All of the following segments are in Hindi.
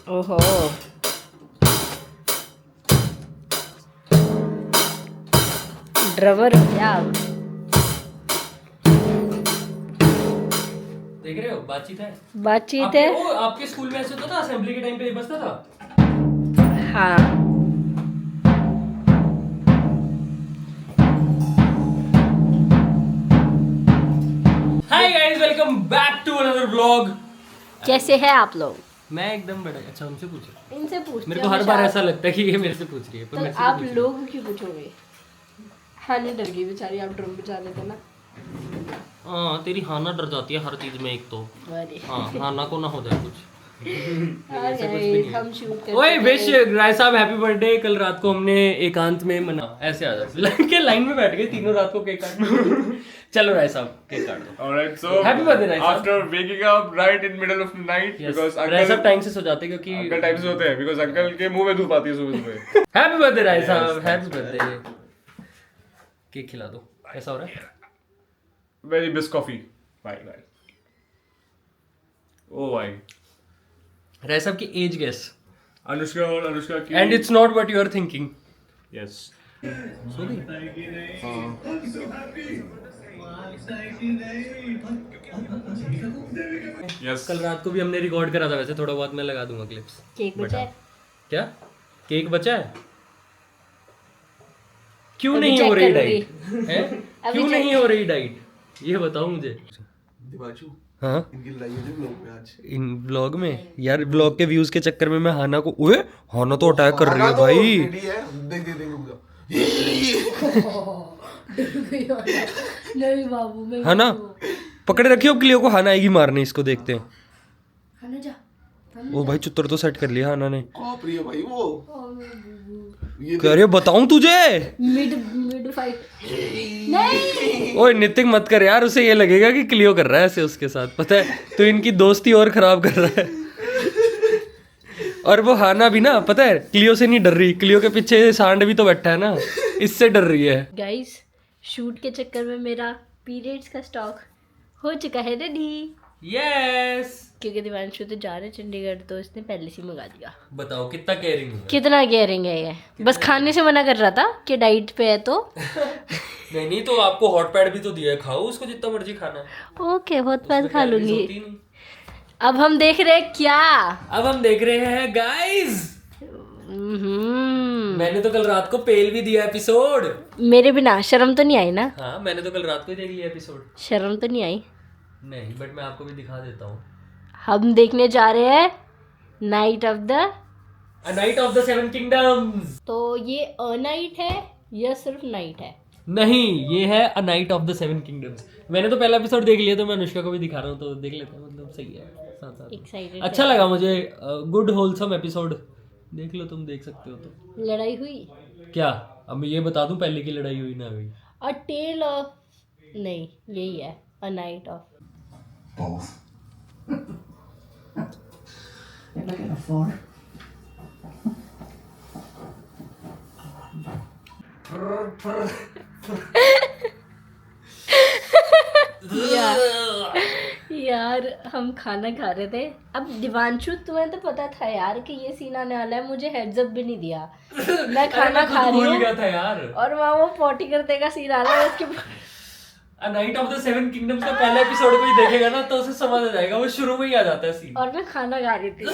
ओहो, ड्रमर क्या? देख रहे हो, बातचीत है। बातचीत है। आपके स्कूल में ऐसे होता था, असेंबली के टाइम पे ये बजता था। हाँ, hi guys, welcome back to another vlog. कैसे हैं आप लोग? मैं एकदम बढ़िया। अच्छा, उनसे पूछो। इनसे पूछते मेरे को हर बार ऐसा लगता है कि ये मेरे से पूछ रही है, पर तो मेरे से आप क्यों पूछ रही है? लोग क्यों पूछोगे? हाँ, नहीं डर गई बेचारी, आप ड्रम बजा लेते ना। हाँ, तेरी हाना डर जाती है हर चीज में। एक तो अरे हाँ, हाना को ना हो जाए कुछ। हाँ guys, हम शूट करते ओए विश राय साहब, हैप्पी बर्थडे। कल रात को हमने एकांत में मना। ऐसे आ जाते लाइन में बैठ गए तीनों, रात को केक काट। चलो राय साहब, केक काट दो। Alright, so Happy birthday, Rai साहब। after waking up right in middle of the night because राय साहब uncle टाइम से सो जाते हैं क्योंकि uncle टाइम से होते हैं because uncle के मुंह में धूप आती है सुबह सुबह। हैप्पी बर्थडे राय साहब, हैप्पी बर्थडे। केक खिला दो। कैसा हो रहा है? Very best coffee. Bye bye. Oh my. राय साहब की एज गेस। अनुष्का और अनुष्का की and it's not what you are thinking. yes. सो गई? Yes. कल रात को भी हमने रिकॉर्ड करा था, वैसे थोड़ा बहुत मैं लगा दूंगा क्लिप्स। केक बचा है? क्या केक बचा है? क्यों अभी नहीं check हो रही करूंगी। डाइट है? अभी क्यों check- नहीं हो रही डाइट, ये बताओ मुझे। दिवाचू, हाँ, इनकी लड़ाई हो रही ब्लॉग में आज। इन व्लॉग में यार, व्लॉग के व्यूज के चक्कर में मैं हाना को, ओए हाना तो अटैक कर रही है भाई। रेडी है, देख देख देख रुक जाओ। नहीं बाबू, मैं हाना पकड़े रखियो क्लियो को, हाना आएगी मारने, इसको देखते हैं। खाना जा। ओ भाई, चुत्तर तो सेट कर लिया हाना ने। कॉप रही है भाई वो। ये कह रही है बताऊं तुझे? मिड मिड फाइट नहीं। ओए नितिन मत कर यार, उसे ये लगेगा कि क्लियो कर रहा है ऐसे उसके साथ, पता है तो इनकी दोस्ती और खराब कर रहा है। और वो हाना भी ना, पता है क्लियो से नहीं डर रही, क्लियो के पीछे सांड भी तो बैठा है ना, इससे डर रही है। गाइस, शूट के चक्कर में मेरा पीरियड्स का स्टॉक हो चुका है रेडी। यस, क्योंकि दिवांशु तो जा रहे चंडीगढ़, तो इसने पहले से ही मंगा दिया। बताओ कितना केयरिंग है। कितना केयरिंग है ये। बस खाने से मना कर रहा था कि डाइट पे है तो। नहीं नहीं, तो आपको हॉट पैड भी तो दिया है, खाओ उसको जितना मर्जी खाना है। ओके, बहुत पैस खा कैलोरीज लूंगी। होती नहीं। अब हम देख रहे हैं क्या। अब हम देख रहे हैं गाइस, मैंने तो कल रात को पेल भी दिया एपिसोड। मेरे बिना शर्म तो नहीं आई ना? हाँ, मैंने तो कल रात को ही देख लिया एपिसोड। शर्म तो नहीं आई? नहीं, बट मैं आपको भी दिखा देता हूँ। हम देखने जा रहे हैं night of the. A Night of the Seven Kingdoms। तो ये अ नाइट है या सिर्फ नाइट है? नहीं, ये है A Night of the Seven Kingdoms। मैंने तो पहला एपिसोड देख लिया, तो मैं अनुष्का को भी दिखा रहा हूँ, तो देख लेते हैं, मतलब सही है साथ साथ। एक्साइटेड। अच्छा लगा मुझे, गुड होलसम एपिसोड। देख लो, तुम देख सकते हो तो। लड़ाई हुई? क्या अब मैं ये बता दूं पहले की लड़ाई हुई ना हुई? अ टेल ऑफ, नहीं यही है, a night of. both. You're looking at 4. यार हम खाना खा रहे थे। अब दिवांशु, तुम्हें तो पता था यार कि ये सीन आने वाला है, मुझे हेड्स अप भी नहीं दिया। मैं खाना खा रही भूल हूँ गया था यार। और वहाँ वो पॉटी करने का सीन आ रहा है उसके। A Night of the Seven Kingdoms का पहला एपिसोड कोई देखेगा ना, तो उसे समझ आ जाएगा, वो शुरू में ही आ जाता है सीन। और मैं खाना खा रही थी।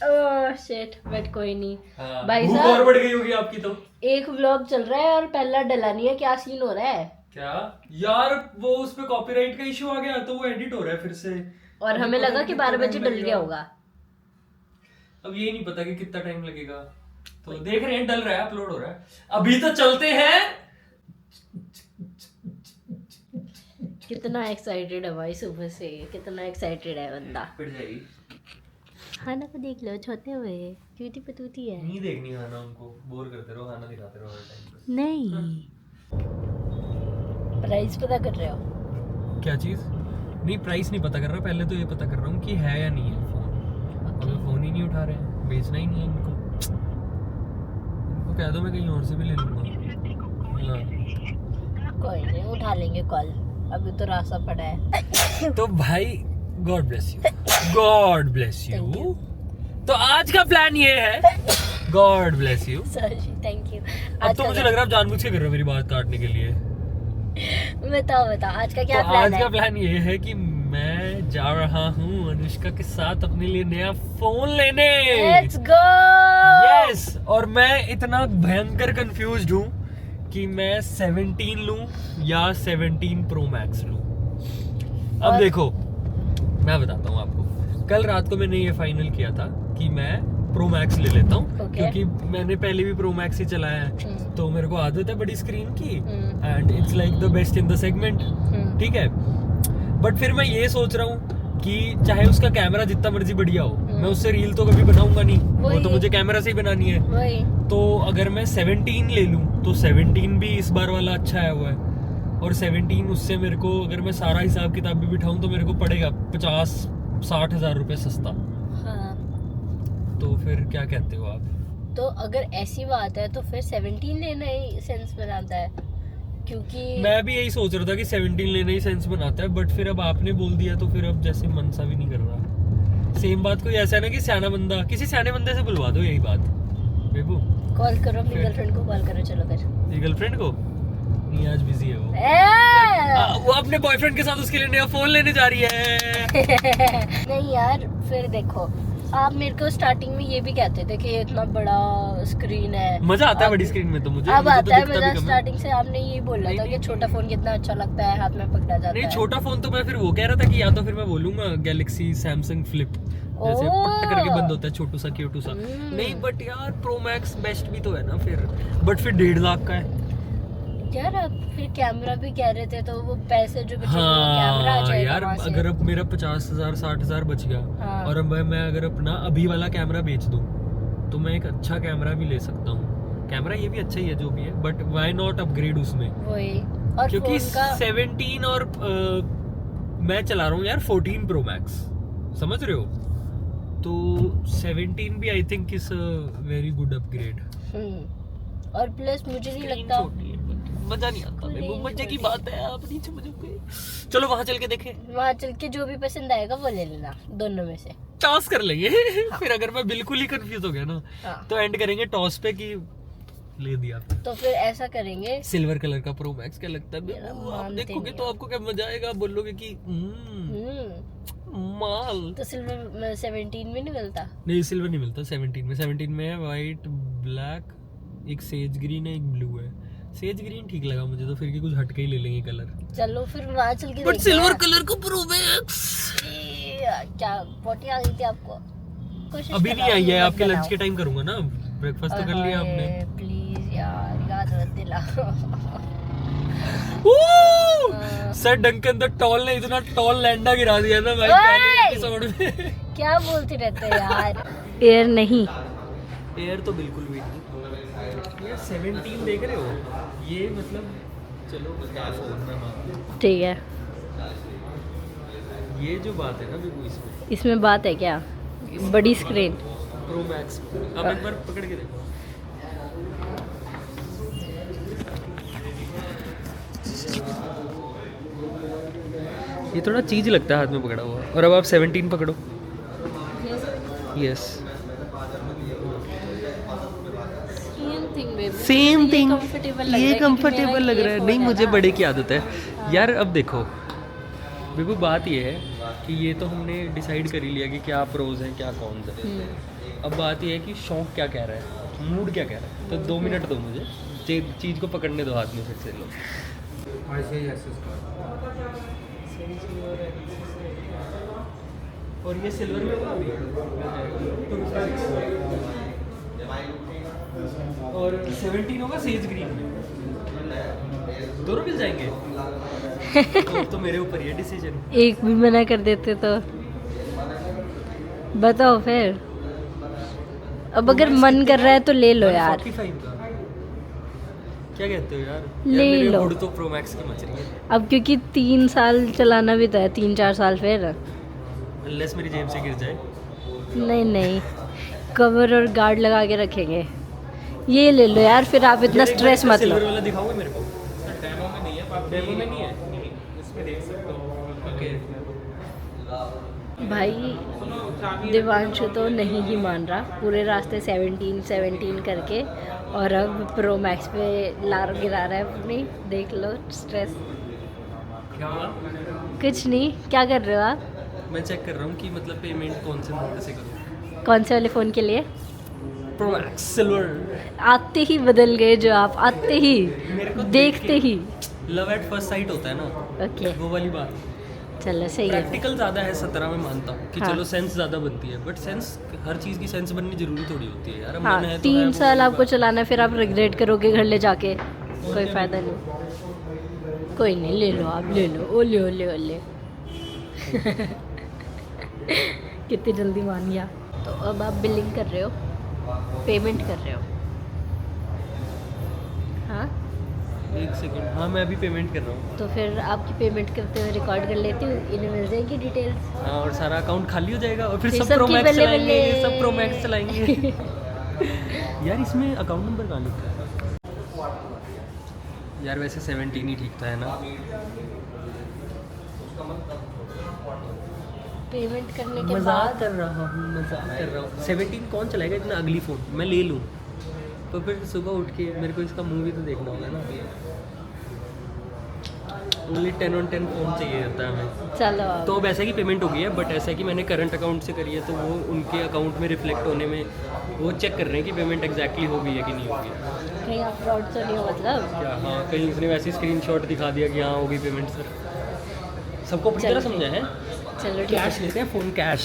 ओह शिट, बट कोई नहीं। हाँ, भाई भूख साहब, और बढ़ गई होगी आपकी तो। एक व्लॉग चल रहा है और पहला डला नहीं है, क्या सीन हो रहा है? क्या यार, वो उस पे कॉपीराइट का इशू आ गया, तो वो एडिट हो रहा है फिर से। और हमें लगा कि 12 बजे डल गया होगा। अब ये नहीं पता कि कितना टाइम लगेगा, तो देख रहे हैं, डल रहा है, अपलोड हो रहा है। अभी तो चलते हैं। कितना एक्साइटेड है भाई, सुबह से कितना एक्साइटेड है बंदा। पिट जाएगी। खाना को देख लो, छोटे हुए क्यूटी पतूती है। नहीं देखनी खाना, उनको बोर करते रहो, खाना दिखाते रहो हर टाइम पे। नहीं, प्राइस पता कर रहे हो? क्या चीज? नहीं, प्राइस नहीं पता कर रहा, पहले तो ये पता कर रहा हूँ कि है या नहीं है फोन। अगर फोन ही नहीं उठा रहे हैं, बेचना ही नहीं है इनको। इनको कह दो मैं कहीं और से भी ले लूंगा। हाँ, कोई नहीं, उठा लेंगे कॉल, अभी तो रास्ता पड़ा है। तो भाई God bless you, God bless Thank you. you. तो आज का प्लान ये है, God bless you. Sorry, thank you. अब तो मुझे लग रहा है आप जानबूझ के कर रहे हो मेरी बात काटने के लिए। बताओ आज का क्या तो प्लान आज है? का प्लान ये है कि मैं जा रहा हूँ अनुष्का के साथ अपने लिए नया फोन लेने। Let's go. यस, और मैं इतना भयंकर कंफ्यूज्ड हूँ कि मैं 17 लूं या 17 प्रो मैक्स लूं। अब देखो मैं बताता हूँ आपको, कल रात को मैंने ये फाइनल किया था कि मैं प्रो मैक्स ले लेता हूँ Okay. क्योंकि मैंने पहले भी प्रो मैक्स ही चलाया है, तो मेरे को आदत है बड़ी स्क्रीन की, and it's like the best in the segment. ठीक है, बट फिर मैं ये सोच रहा हूँ कि चाहे उसका कैमरा जितना मर्जी बढ़िया हो, मैं उससे रील तो कभी बनाऊंगा नहीं, वो तो मुझे कैमरा से ही बनानी है। वही। तो अगर मैं 17 ले लूं तो 17 भी इस बार वाला अच्छा आया हुआ है, और 17 उससे मेरे को, अगर मैं सारा हिसाब किताब भी बिठाऊं तो मेरे को पड़ेगा 50-60 हज़ार रुपये सस्ता। हाँ, तो फिर क्या कहते हो आप? तो अगर ऐसी बात है तो फिर 17 लेना ही सेंस बनाता है, क्योंकि मैं भी यही सोच रहा था कि 17 लेना ही सेंस बनाता है, बट फिर अब आपने बोल दिया तो फिर अब जैसे मन सा भी नहीं कर रहा। सेम बात कोई ऐसा है ना कि सियाना बंदा, किसी सियाने बंदे से बुलवा दो यही बात। बेबू कॉल करो अपनी फिर- गर्लफ्रेंड को, कॉल करो। चलो फिर। ये गर्लफ्रेंड को नहीं, आज बिजी है वो। ए! वो अपने बॉयफ्रेंड के साथ उसके लिए नया फोन लेने जा रही है। नहीं यार, फिर देखो, आप मेरे को स्टार्टिंग में ये भी कहते थे कि ये इतना बड़ा स्क्रीन है, मजा आता है अब- बड़ी स्क्रीन में तो मुझे अब मुझे तो आता है दिखता भी मजा। कम है। स्टार्टिंग से आपने ये बोला था कि छोटा फोन कितना अच्छा लगता है, हाथ में पकड़ा जाता नहीं, है। छोटा फोन तो मैं फिर वो कह रहा था कि या तो फिर मैं बोलूंगा गैलेक्सी सैमसंग फ्लिप, जैसे ओह। पट करके बंद होता है, छोटू सा क्यूटू सा। नहीं बट यार प्रो मैक्स बेस्ट भी तो है ना फिर, बट फिर 1.5 लाख का है। यार अब फिर कैमरा भी कह रहे थे, तो वो पैसे जो बचे वो कैमरा आ हाँ जाएगा यार, वहाँ से। अगर अब मेरा 50,000 60,000 बच गया, हाँ। और अब मैं अगर अपना अभी वाला कैमरा बेच दूं तो मैं एक अच्छा कैमरा भी ले सकता हूँ। कैमरा ये भी अच्छा ही है जो भी है, बट व्हाई नॉट अपग्रेड उसमें, वही। और क्योंकि फोन का 17 और मैं चला रहा हूँ यार 14 प्रो मैक्स, समझ रहे हो? तो 17 भी I think is very good upgrade. और प्लस मुझे नहीं लगता, मजा नहीं आता, वो मजे की बात है, आप नहीं समझोगे। चलो वहां चल के देखें, वहाँ चल के जो भी पसंद आएगा वो ले लेना, दोनों में से। टॉस कर लेंगे। फिर अगर मैं बिल्कुल ही कंफ्यूज हो गया ना, हाँ। तो एंड करेंगे टॉस पे कि ले दिया। तो फिर ऐसा करेंगे, सिल्वर कलर का प्रो मैक्स क्या लगता है? मेरा आप मानते देखोगे नहीं तो आपको क्या मजा आएगा, आप बोलोगे कि माल। तो सिल्वर 17 में नहीं मिलता। नहीं, सिल्वर नहीं मिलता 17 में है वाइट, ब्लैक, एक सेज ग्रीन है, एक ब्लू है। सेज ग्रीन ठीक लगा मुझे, तो फिर की कुछ हटके ही ले लेंगे कलर। चलो फिर वहाँ चल के बट देखते सिल्वर हैं। कलर का प्रो मैक्स क्या पोटी आ गई थी आपको? कोशिश अभी कर नहीं रहा आई हूँ, है, मत आपके लंच बनाओ। के टाइम करूंगा ना। ब्रेकफास्ट तो कर लिया आपने। प्लीज यार, याद मत दिलाओ। सर डंकन द टॉल ने इतना टॉल लैंडा गिरा दिया ना भाई ओए! पहले एपिसोड में। क्या बोलते रहते हो यार? एयर नहीं। एयर तो बिल्कुल भी नहीं। ये 17 देख रहे हो, ये मतलब चलो क्या फोन में मानते, ठीक है, ये जो बात है ना बिल्कुल इसमें इसमें बात है क्या? बड़ी स्क्रीन। प्रो मैक्स, अब एक बार पकड़ के देखो। ये थोड़ा चीज लगता है हाथ में पकड़ा हुआ, और अब आप 17 पकड़ो। यस, सेम थिंग, ये कंफर्टेबल लग रहा है। नहीं, मुझे बड़े की आदत है यार। अब देखो बिल्कुल बात ये है कि ये तो हमने डिसाइड कर ही लिया कि क्या प्रोज हैं क्या कॉन्स हैं। अब बात ये है कि शौक क्या कह रहा है, मूड क्या कह रहा है। तो 2 मिनट दो मुझे, चीज़ को पकड़ने दो हाथ में फिर से। लो और ये सिल्वर में होगा अभी, और 17 होगा सेज ग्रीन में। दोनों मिल जाएंगे। तो मेरे ऊपर ये डिसीजन। एक भी मना कर देते तो बताओ फिर। अब अगर मन कर रहा है तो ले लो यार। 45 का क्या कहते हो यार? ले यार मेरे लो। हुड तो प्रो मैक्स की मच रही है। अब क्योंकि 3 साल चलाना भी तो है, 3-4 साल फिर। अनलेस मेरी जेब से गिर जाए। नहीं नहीं, कवर और गार्ड लगा के रखेंगे। ये ले लो यार, फिर आप इतना स्ट्रेस मत लो। सिल्वर वाला दिखाओगे मेरे को? डेमो में नहीं है, इसमें देख सकते हो। ओके, भाई दिवांशु तो नहीं ही मान रहा, पूरे रास्ते 17 करके, और अब प्रो मैक्स पे लार गिरा रहा है अपनी। देख लो स्ट्रेस। क्या हुआ? कुछ नहीं, क्या कर रहे हो आप? मैं चेक कर रहा हूँ कि मतलब पेमेंट कौन से मोड से करूँ। कौन से वाले फ़ोन के लिए? Pro max silver. आते ही बदल गए जो आप, आते ही, मेरे को देखते ही। लव एट फर्स्ट साइट होता है ना, ओके वो वाली बात। चलो सही है। प्रैक्टिकल ज़्यादा है 17 में मानता हूँ कि हाँ। चलो सेंस ज़्यादा बनती है, बट सेंस हर चीज़ की सेंस बननी जरूरी थोड़ी होती है यार। अब हाँ मन है तो 3 है, वो साल वाली आपको बात। चलाना है, फिर आप रिग्रेट करोगे घर ले जाके, कोई फ़ायदा नहीं। कोई नहीं, ले लो आप, ले लो। ओले ओले ओले कितनी जल्दी मान गया। तो अब आप बिलिंग कर रहे हो, पेमेंट कर रहे हो? हाँ, एक सेकंड, हाँ मैं अभी पेमेंट कर रहा हूँ। तो फिर आपकी पेमेंट करते हुए रिकॉर्ड कर लेती हूँ, इन्हें मिल जाएगी डिटेल्स। हाँ, और सारा अकाउंट खाली हो जाएगा और फिर फिर सब प्रो सबकी मैक्स बल्ले चलाएंगे, बल्ले। सब प्रो मैक्स चलाएंगे। यार इसमें अकाउंट नंबर कहाँ लिखा है यार? वैसे 17 ही ठीक था, है ना? पेमेंट करने के मजाक बाद कर रहा हूँ, मजाक कर रहा हूँ। 17 कौन चलाएगा इतना अगली फ़ोन? मैं ले लूँ तो फिर सुबह उठ के मेरे को इसका मूवी तो देखना होगा ना। ओनली 10 on 10 फ़ोन चाहिए होता है हमें। चलो अब। तो अब ऐसा कि पेमेंट हो गई है, बट ऐसा है कि मैंने करंट अकाउंट से करी है, तो वो उनके अकाउंट में रिफ्लेक्ट होने में वो चेक कर रहे हैं कि पेमेंट एग्जैक्टली हो गई है कि नहीं हो गई। कहीं आप फ्रॉड तो नहीं हो मतलब? क्या? हाँ, कहीं उसने वैसे स्क्रीनशॉट दिखा दिया कि हाँ हो गई पेमेंट सर। सबको अपनी तरह चलो समझा है। चलो ठीक कैश है। लेते हैं, फ़ोन कैश।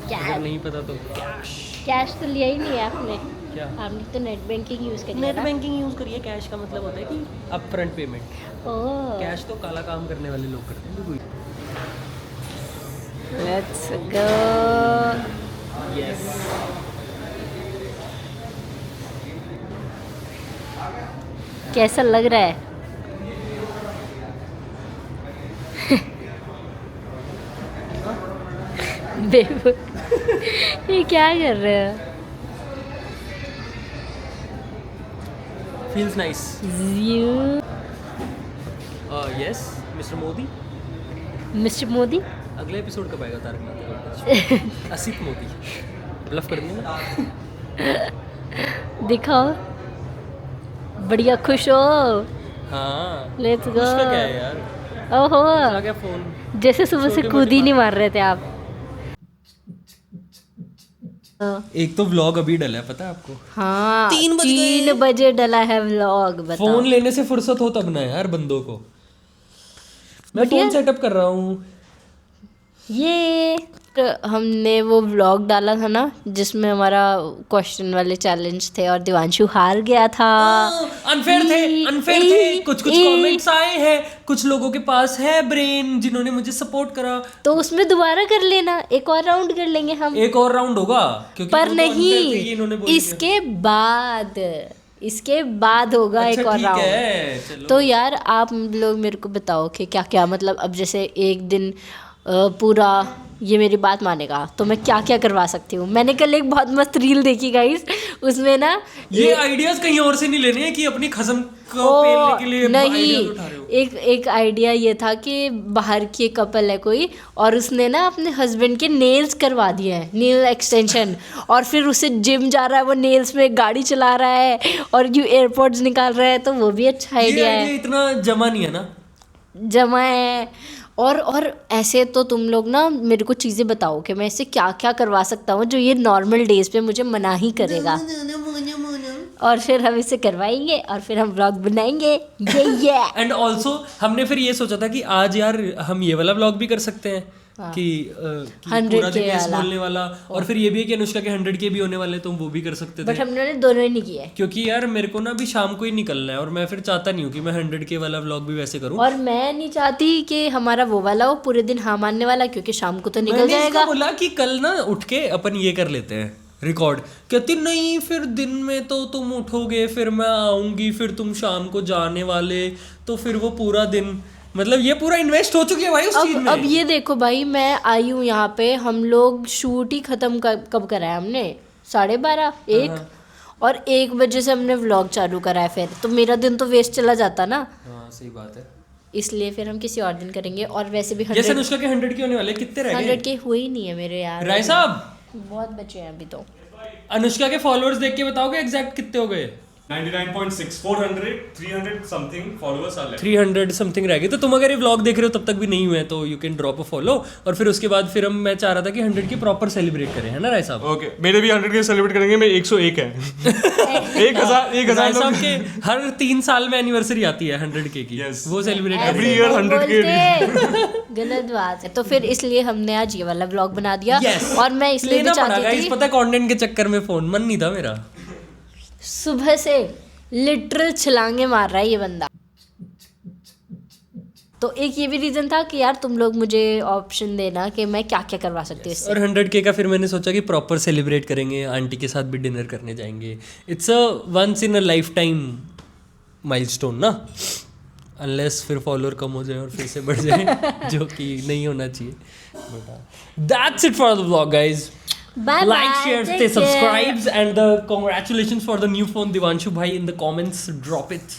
कैश। अगर नहीं पता तो कैश। कैश तो लिया ही नहीं है आपने, क्या? आपने तो नेट बैंकिंग यूज़ करी है नेट ना? बैंकिंग यूज़ करिए। कैश का मतलब होता है कि अपफ्रंट पेमेंट। ओह, कैश तो काला काम करने वाले लोग करते हैं। कोई लेट्स गो। यस। कैसा लग रहा है? बेबू, ये क्या कर रहे हो? Feels nice. Yes mister Modi. Mister Modi. अगला एपिसोड कब आएगा तारक मेहता? असित मोदी। ब्लफ कर दिया ना। दिखाओ, बढ़िया खुश हो। हाँ, लेट्स गो। उसका क्या है यार? ओहो, आ गया फोन। जैसे सुबह से छोटी कूद मोटी ही नहीं मार रहे थे आप। एक तो व्लॉग अभी डला है, पता है आपको? हाँ, 3 बजे डला है व्लॉग, बताओ। फोन लेने से फुर्सत हो तब ना यार बंदों को। मैं बढ़िया। फोन सेटअप कर रहा हूँ। ये तो हमने वो व्लॉग डाला था ना, जिसमें हमारा क्वेश्चन वाले चैलेंज थे और दिवांशु हार गया था। अनफेयर थे, अनफेयर थे। कुछ कमेंट्स आए हैं, कुछ लोगों के पास है ब्रेन जिन्होंने मुझे सपोर्ट करा। तो उसमें दोबारा कर लेना, एक और राउंड कर लेंगे हम। एक और राउंड होगा क्योंकि पर वो तो unfair थे, ये इन्होंने नहीं, बोल दिया। इसके बाद होगा अच्छा, एक और ठीक राउंड। है, चलो। तो यार आप लोग मेरे को बताओ कि क्या क्या, मतलब अब जैसे एक दिन पूरा ये मेरी बात मानेगा तो मैं क्या क्या करवा सकती हूँ। मैंने कल एक बहुत मस्त रील देखी गाइस, उसमें ना ये आइडियाज कहीं और से नहीं लेने हैं कि अपनी खसम को पेलने के लिए नहीं, आइडियाज उठा रहे हो। एक आइडिया ये था कि बाहर की एक कपल है कोई, और उसने ना अपने हस्बैंड के नेल्स करवा दिए हैं, नेल एक्सटेंशन, और फिर उसे जिम जा रहा है, वो नेल्स में गाड़ी चला रहा है और यू एयरपोर्ट्स निकाल रहा है, तो वो भी अच्छा ये आइडिया है। आइडिया इतना जमा नहीं है ना। जमा है। और ऐसे तो तुम लोग ना मेरे को चीज़ें बताओ कि मैं इससे क्या क्या करवा सकता हूँ जो ये नॉर्मल डेज पे मुझे मना ही करेगा, और फिर हम इसे करवाएंगे और फिर हम व्लॉग बनाएंगे। ये एंड ऑल्सो हमने फिर ये सोचा था कि आज यार हम ये वाला व्लॉग भी कर सकते हैं। हाँ। कि 100K पूरा दिन yes वाला। बोलने वाला, और फिर ये भी है कि अनुष्का के 100K भी होने वाले, तो हम वो भी कर सकते बट थे। हमने दोनों ही नहीं किए। क्योंकि यार मेरे को ना अभी शाम को ही निकलना है, और मैं फिर चाहता नहीं हूँ कि मैं 100K वाला व्लॉग भी वैसे करूँ। और मैं नहीं चाहती कि हमारा वो वाला हो पूरे दिन हाँ मानने वाला, क्योंकि शाम को तो निकल मैंने इसको जाएगा। बोला कि कल ना उठ के अपन ये कर लेते हैं रिकॉर्ड। कहती नहीं, फिर दिन में तो तुम उठोगे, फिर मैं आऊंगी, फिर तुम शाम को जाने वाले, तो फिर वो पूरा दिन, मतलब ये पूरा इन्वेस्ट हो चुकी है भाई उस चीज में। अब ये देखो भाई, मैं आई हूँ यहाँ पे, हम लोग शूट ही खत्म कब करा है हमने? 12:30 1, और 1 बजे से हमने व्लॉग चालू करा है, फिर तो मेरा दिन तो वेस्ट चला जाता ना। हाँ सही बात है। इसलिए फिर हम किसी और दिन करेंगे। और वैसे भी जैसे 100 अनुष्का के 100 के होने वाले, कितने रह गए? 100 के हुए ही नहीं है मेरे यार। राय साहब, बहुत बचे हैं अभी तो। अनुष्का के फॉलोअर्स देख के बताओगे एग्जैक्ट कितने हो गए? 99.6, 400, 300 something followers are left. 300 something रह गए। तो तुम अगर ये व्लॉग देख रहे हो तब तक भी नहीं हुए तो you can drop a follow, और फिर उसके बाद फिर मैं चाह रहा था कि 100 की प्रॉपर सेलिब्रेट करें, है ना राय साहब? ओके, मेरे भी 100 के सेलिब्रेट करेंगे, मैं 101 है। 1000 राय साहब के हर 3 साल में एनिवर्सरी आती है 100 के की। Yes. वो सेलिब्रेट Every ऐसे year नहीं 100 के बोलते। गलत बात है। तो फिर इसलिए हमने आज ये वाला व्लॉग बना दिया। Yes. और मैं इसलिए भी लेना पड़ा चाहती गाइस, थी, पता है कंटेंट के चक्कर में फोन मन नहीं था मेरा। सुबह से लिटरल छलांगे मार रहा है ये बंदा। तो एक ये भी रीजन था कि यार तुम लोग मुझे ऑप्शन देना कि मैं क्या क्या करवा सकती हूँ इससे। और 100 के का फिर मैंने सोचा कि प्रॉपर सेलिब्रेट करेंगे, आंटी के साथ भी डिनर करने जाएंगे। It's a once in a lifetime milestone ना, अनलेस फिर फॉलोअर कम हो जाए और फिर से बढ़ जाए जो कि नहीं होना चाहिए। But that's it for the vlog guys. Bye Like, bye, share, take stay care. subscribed, and the congratulations for the new phone, Divanshu bhai, in the comments. Drop it.